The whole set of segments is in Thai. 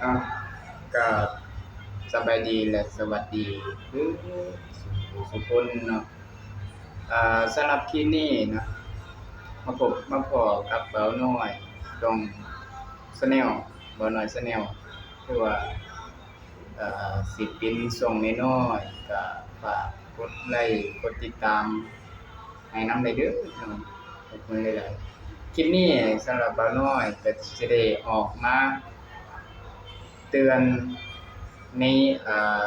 อ่ะก็สบายดีและสวัสดีคือสุพลเนาะสำหรับที่นี่นะมาพอกับเบาน้อยตรงสแนลเบาน้อยสแนลคือว่าสิเป็นช่องน้อยๆก็ฝากกดไลค์กดติดตามให้นำได้เด้อเนาะขอบคุณหลายๆคลิปนี้สำหรับเบาน้อยก็สิได้ออกมาเตือนในอ่า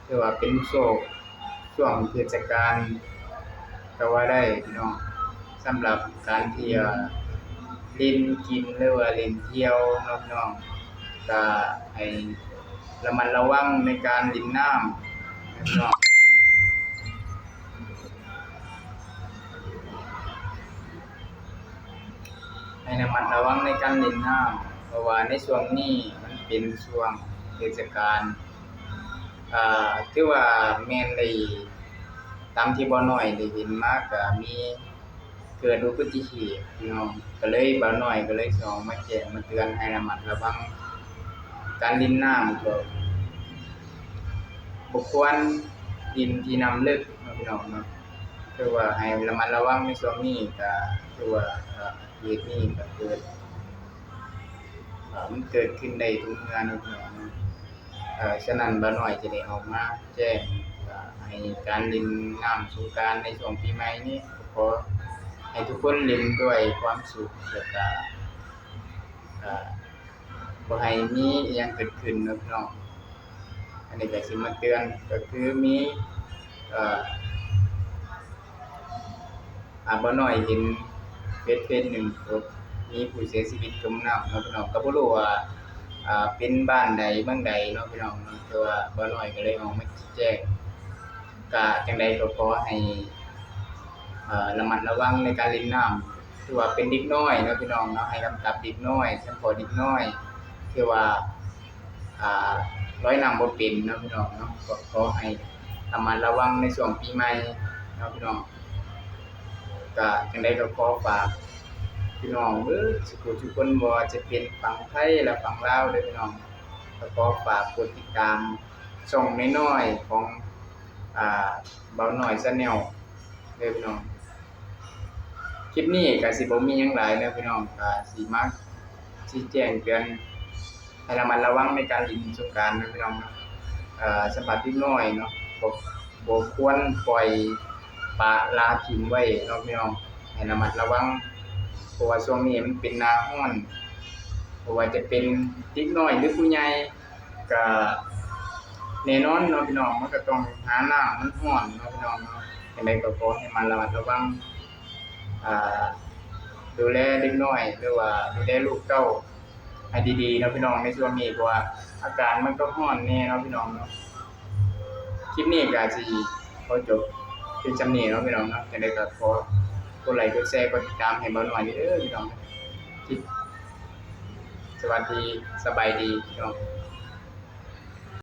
คือว่าเป็นช่วงเทศกาลก็ว่าได้พี่น้องสำหรับการที่เล่นกินหรือว่าเล่นเที่ยวเนาะพี่น้องก็ให้ระมัดระวังในการเล่นน้ำนะพี่น้องให้ระมัดระวังในการเล่นน้ำเพราะว่าในช่วงนี้มันเป็นช่วงเทศกาลถือว่าแม่นได้ตามที่บ่น้อยได้เห็นมาก็มีเกิดอุบัติเหตุพี่น้องก็เลยบ่น้อยก็เลยสิเอามาแจ้งมาเตือนให้ระมัดระวังการเล่นน้ำก็บ่ควรดินที่น้ำลึกเนาะพี่น้องเนาะคือว่าให้ระมัดระวังในช่วงนี้ก็คือว่าเหตุนี้ก็มันเกิดขึ้นได้ทุกเมื่อเนาะพี่น้องเนาะฉะนั้นบ่น้อยจะได้ออกมาแจ้งให้การเล่นน้ำสงกรานต์ในช่วงปีใหม่นี้ขอให้ทุกคนเล่นด้วยความสุขแล้วก็อ่าบ่ให้มีอิหยังเกิดขึ้นเนาะพี่น้องอันนี้ก็สิมาเตือนก็คือมีเอ่อบ่น้อยเห็นเฟซหนึ่งโพสต์มีผู้เสียชีวิตจมน้ำเนาะพี่น้องก็บ่รู้ว่าเป็นบ้านใดเมืองใดเนาะพี่น้องเนาะแต่ว่าบ่น้อยก็เลยออกมาชี้แจงก็จั่งใดก็ขอให้ระมัดระวังในการเล่นน้ำถือว่าเป็นเด็กน้อยเนาะพี่น้องเนาะให้กำกับเด็กน้อยเฉพาะเด็กน้อยที่ว่าอ่าลอยน้ำบ่เป็นเนาะพี่น้องเนาะก็ขอให้ระมัดระวังในช่วงปีใหม่เนาะพี่น้องก็จั่งใดก็ขอฝากพี่น้องเบิดสุขุทุกคนบ่ว่าจะเป็นฝั่งไทยและฝั่งลาวเด้อพี่น้องก็ขอฝากกดติดตามช่องน้อยๆของอ่าเบาน้อย Channel เด้อพี่น้อง คลิปนี้ก็สิบ่มีหยังหลายเนาะพี่น้องก็สิมาชี้แจงเตือนให้ระมัดระวังในการเล่นสงกรานต์เนาะพี่น้องเนาะสำหรับเด็กน้อยเนาะบ่ควรปล่อยปละละทิ้งไว้เนาะพี่น้องให้ระมัดระวังเพราะว่าช่วงนี้มันเป็นหน้าร้อนบ่ว่าจะเป็นเด็กน้อยหรือผู้ใหญ่ก็แน่นอนเนาะพี่น้องมันก็ต้องหาน้ำมันร้อนเนาะพี่น้องเนาะจังไดก็ขอให้มันระมัดระวัง อ่าดูแลเด็กน้อยหรือว่าดูแลลูกเต้าให้ดีๆเนาะพี่น้องในช่วงนี้เพราะว่าอากาศมันก็ร้อนแน่เนาะพี่น้องเนาะคลิปนี้ก็สิขอจบเพียงส่ำนี้เนาะพี่น้องเนาะจังได๋ก็ขอกดไลค์กดแชร์กดติดตามให้เบาน้อยเด้อพี่น้องคลิปสวัสดีสบายดีพี่น้อง